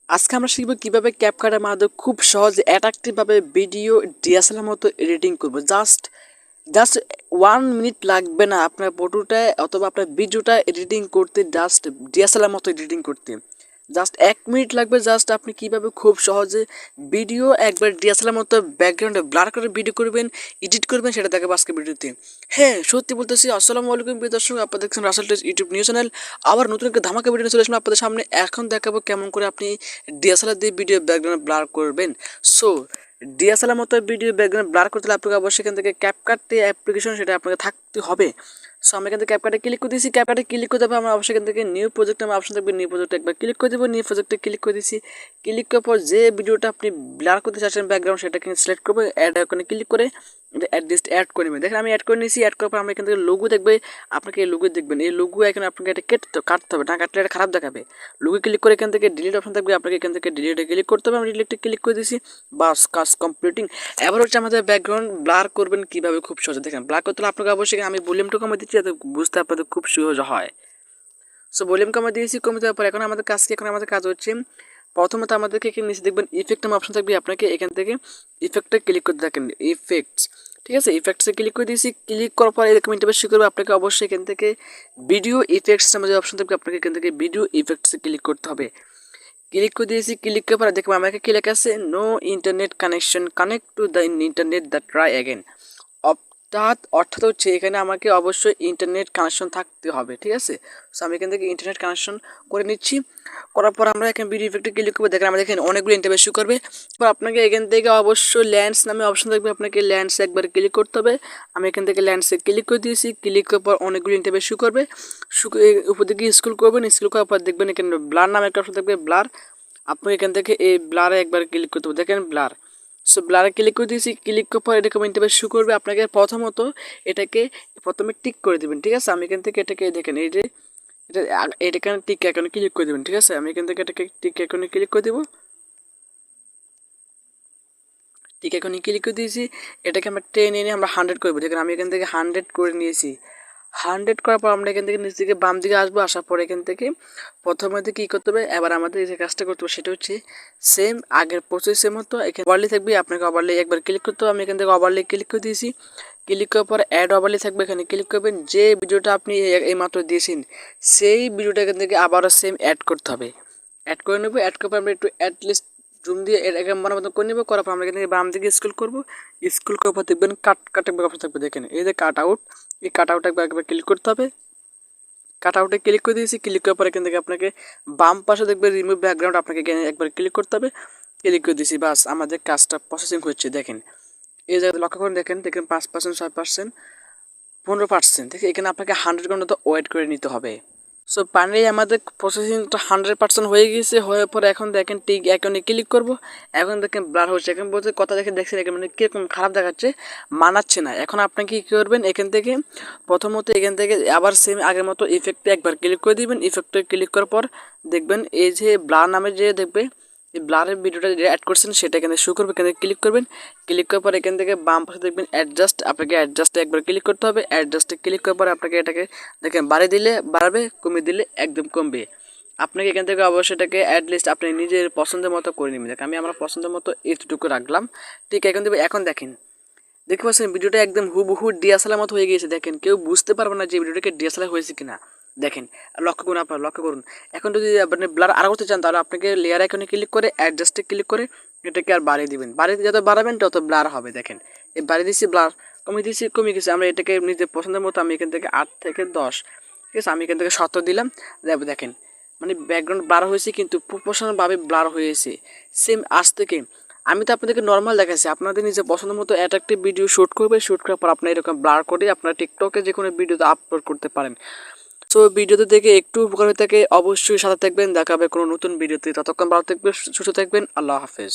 আজকে আমরা শিখব কিভাবে ক্যাপকাটের মাধ্যমে খুব সহজে অ্যাট্রাকটিভভাবে ভিডিও ডিএসএলআর মতো এডিটিং করব। জাস্ট জাস্ট 1 মিনিট লাগবে না আপনার ফটোটা অথবা আপনার ভিডিওটা এডিটিং করতে, জাস্ট ডিএসএলআর মতো এডিটিং করতে জাস্ট 1 মিনিট লাগবে। জাস্ট আপনি কিভাবে খুব সহজে ভিডিও একবার ডিএসএলআর মতো ব্যাকগ্রাউন্ডে ব্লার করে ভিডিও করবেন, এডিট করবেন, সেটা দেখাবো আজকে ভিডিওতে। হ্যাঁ, সত্যি বলতেছি। আসসালামু আলাইকুম প্রিয় দর্শক, আপনারা দেখছেন Rasel test YouTube news channel. আবার নতুন একটা ধামাকা ভিডিও চলে আসলাম আপনাদের সামনে। এখন দেখাবো কেমন করে আপনি ডিএসএলআর দিয়ে ভিডিও ব্যাকগ্রাউন্ড ব্লার করবেন। সো ডিএসএলআর মতো ভিডিও ব্যাকগ্রাউন্ড ব্লার করতে হলে আপনাকে অবশ্যই এখান থেকে ক্যাপকাট অ্যাপ্লিকেশন সেটা আপনাকে থাকতে হবে। সো আমি এখান থেকে ক্যাপকাটে ক্লিক করে দিয়েছি। ক্যাপকাটে ক্লিক করতে হবে আমরা অবশ্যই এখান থেকে নিউ প্রজেক্ট আমার অপশন থাকবে, নিউ প্রজেক্টে একবার ক্লিক করে দেবো। নিউ প্রজেক্টে ক্লিক করে দিয়েছি। ক্লিক করার পর যে ভিডিওটা আপনি ব্লার করতে চাচ্ছেন ব্যাকগ্রাউন্ড সেটাকে সিলেক্ট করবো। অ্যাড আইকনে ক্লিক করে অ্যাডজাস্ট অ্যাড করে নেবেন। দেখেন আমি অ্যাড করে নিয়েছি। অ্যাড করার পর আমরা এখান থেকে লোগো দেখবে, আপনাকে এই লোগো দেখবেন। এই লোগো এখানে আপনাকে এটা কাটতে হবে, না কাটলে এটা খারাপ দেখাবে। লোগো ক্লিক করে এখান থেকে ডিলিট অপশন থাকবে, আপনাকে এখান থেকে ডিলিটে ক্লিক করতে হবে। আমি ডিলিটে ক্লিক করে দিয়েছি। বাস কাজ কমপ্লিটিং। এবার হচ্ছে আমাদের ব্যাকগ্রাউন্ড ব্লার করবেন কীভাবে, খুব সহজে। দেখেন ব্লার করতে হলে আপনাকে অবশ্যই আমি ভলিউমটা কমে দিচ্ছি যাতে বুঝতে আপনাদের খুব সহজ হয়। সো ভলিউম কমে দিয়েছি। কমে দেওয়ার পর এখন আমাদের কাজ হচ্ছে প্রথমত আমাদেরকে এখানে নিচে দেখবেন ইফেক্ট নামে অপশন থাকবে, আপনাকে এখান থেকে ইফেক্টে ক্লিক করতে থাকেন, ইফেক্টস। ঠিক আছে, ইফেক্টসে ক্লিক করে দিয়েছি। ক্লিক করার পর এরকম ইন্টারফেস শুরু করবে। আপনাকে অবশ্যই এখান থেকে ভিডিও ইফেক্টস নামে যে অপশন থাকবে, আপনাকে এখান থেকে ভিডিও ইফেক্টসে ক্লিক করতে হবে। ক্লিক করে দিয়েছি। ক্লিক করার পর দেখবেন আমাকে কি লেখা আছে, no internet connection, connect to the internet the try again. অর্থাৎ হচ্ছে এখানে আমাকে অবশ্যই ইন্টারনেট কানেকশন থাকতে হবে। ঠিক আছে, সো আমি এখান থেকে ইন্টারনেট কানেকশন করে নিচ্ছি। করার পর আমরা এখানে ভিডিও ইফেক্টে ক্লিক করবো। দেখেন আমাদের এখানে অনেকগুলো ইন্টারভিউ শো করবে। তো আপনাকে এখান থেকে অবশ্যই ল্যান্স নামে অপশন থাকবে, আপনাকে ল্যান্সে একবার ক্লিক করতে হবে। আমি এখান থেকে ল্যান্সে ক্লিক করে দিয়েছি। ক্লিক করার পর অনেকগুলো ইন্টারভিউ শো করবে। উপর দিকে স্ক্রল করবেন। স্ক্রল করার পর দেখবেন এখানে ব্লার নামে একটা অপশন থাকবে, ব্লার। আপনি এখান থেকে এই ব্লারে একবার ক্লিক করতে হবে। দেখেন ব্লার। সো ব্লারে ক্লিক করে দিয়েছি। ক্লিক করার পর এরকম ইন্টারফেস শো করবে। আপনাকে প্রথমত এটাকে প্রথমে টিক করে দেবেন। ঠিক আছে, আমি এখান থেকে এটাকে দেখেন এই যে এখানে টিক আইকনে ক্লিক করে দেবেন। ঠিক আছে, আমি এখান থেকে এটাকে টিক আইকনে ক্লিক করে দেবো। টিক আইকনে ক্লিক করে দিয়েছি। এটাকে আমরা টেনে এনে আমরা 100 করবো। দেখেন আমি এখান থেকে 100 করে নিয়েছি। 100 করার পর আমরা এখান থেকে নিচ থেকে বাম দিকে আসবো। আসার পর এখান থেকে প্রথমে কী করতে হবে, এবার আমাদের যে কাজটা করতে হবে সেটা হচ্ছে সেম আগের প্রসেসের মতো। এখানে ওভারলি থাকবে, আপনাকে ওভারলি একবার ক্লিক করতে হবে। আমি এখান থেকে ওভারলি ক্লিক করে দিয়েছি। ক্লিক করার পর অ্যাড ওভারলি থাকবে, এখানে ক্লিক করবেন। যে ভিডিওটা আপনি এইমাত্র দিয়েছেন সেই ভিডিওটা এখান থেকে আবারও সেম অ্যাড করতে হবে। অ্যাড করে নেবো। অ্যাড করার পর আমরা একটু অ্যাটলিস্ট জুম দিয়ে এটাকে মতো করে নেবো। করার পর আমরা এখান থেকে বাম দিকে স্ক্রল করবো। স্ক্রল করার পর দেখবেন কাট একবার অপশন থাকবে। দেখেন এই যে কাট আউট, এই কাট আউট একবার ক্লিক করতে হবে। কাট আউটে ক্লিক করে দিয়েছি। ক্লিক করার পর এখান থেকে আপনাকে বাম পাশে দেখবে রিমুভ ব্যাকগ্রাউন্ড, আপনাকে এখানে একবার ক্লিক করতে হবে। ক্লিক করে দিয়েছি। বাস আমাদের কাজটা প্রসেসিং হচ্ছে। দেখেন এই জায়গাতে লক্ষ্য করে দেখেন 5%, 6%, 15%। দেখে এখানে আপনাকে 100 ঘন্টা ওয়েট করে নিতে হবে। সো ফাইনালি আমাদের প্রসেসিংটা 100% হয়ে গিয়েছে। হয়ে পরে এখন দেখেন টিক আইকনে ক্লিক করব। এখন দেখেন ব্লার হচ্ছে। এখন বলতে কথা দেখছেন এখানে মানে কীরকম খারাপ দেখাচ্ছে, মানাচ্ছে না। এখন আপনি কী করবেন, এখান থেকে প্রথমত এখান থেকে আবার সেম আগের মতো ইফেক্টে একবার ক্লিক করে দিবেন। ইফেক্টে ক্লিক করার পর দেখবেন এই যে ব্লার নামে যে দেখবে এই ব্লারের ভিডিওটা যে অ্যাড করছেন সেটা এখানে শো করবে। এখানে ক্লিক করবেন। ক্লিক করার পর এখান থেকে বাম পাশে দেখবেন অ্যাডজাস্ট, আপনাকে অ্যাডজাস্টে একবার ক্লিক করতে হবে। অ্যাডজাস্টে ক্লিক করার পর আপনাকে এটাকে দেখেন বাড়িয়ে দিলে বাড়বে, কমিয়ে দিলে একদম কমবে। আপনাকে এখান থেকে অবশ্যই এটাকে অ্যাটলিস্ট আপনি নিজের পছন্দের মতো করে নেবেন। দেখেন আমি আমার পছন্দের মতো এতটুকু রাখলাম। ঠিক এখন দেবে। এখন দেখেন দেখতে পাচ্ছেন ভিডিওটা একদম হুবহু ডিএসএলআর মতো হয়ে গিয়েছে। দেখেন কেউ বুঝতে পারবে না যে ভিডিওটাকে ডিএসএলআর হয়েছে কিনা। দেখেন লক্ষ্য করুন, আপনারা লক্ষ্য করুন। এখন যদি আপনি ব্লার আরও করতে চান তাহলে আপনাকে লেয়ার আইকনে ক্লিক করে অ্যাডজাস্টে ক্লিক করে এটাকে আর বাড়িয়ে দিবেন। বাড়িয়ে যত বাড়াবেন তত ব্লার হবে। দেখেন এই বাড়িয়ে দিচ্ছি, ব্লার কমিয়ে দিচ্ছি, কমিয়ে গেছে। আমরা এটাকে নিজের পছন্দের মতো আমি এখান থেকে 8 থেকে 10, ঠিক আছে, আমি এখান থেকে 17 দিলাম। দেখেন মানে ব্যাকগ্রাউন্ড ব্লার হয়েছে কিন্তু প্রপোর্শনালভাবে ব্লার হয়েছে সেম আজ থেকে। আমি তো আপনাদেরকে নর্মাল দেখাচ্ছি, আপনাদের নিজের পছন্দ মতো অ্যাট্রাকটিভ ভিডিও শ্যুট করবে। শ্যুট করার পর আপনার এরকম ব্লার করে আপনার টিকটকে যে কোনো ভিডিওতে আপলোড করতে পারেন। সো ভিডিওতে দেখে একটু উপকার হয়ে থাকে অবশ্যই সাথে থাকবেন। দেখা হবে কোনো নতুন ভিডিওতে। ততক্ষণ ভালো থাকবেন, সুস্থ থাকবেন। আল্লাহ হাফেজ।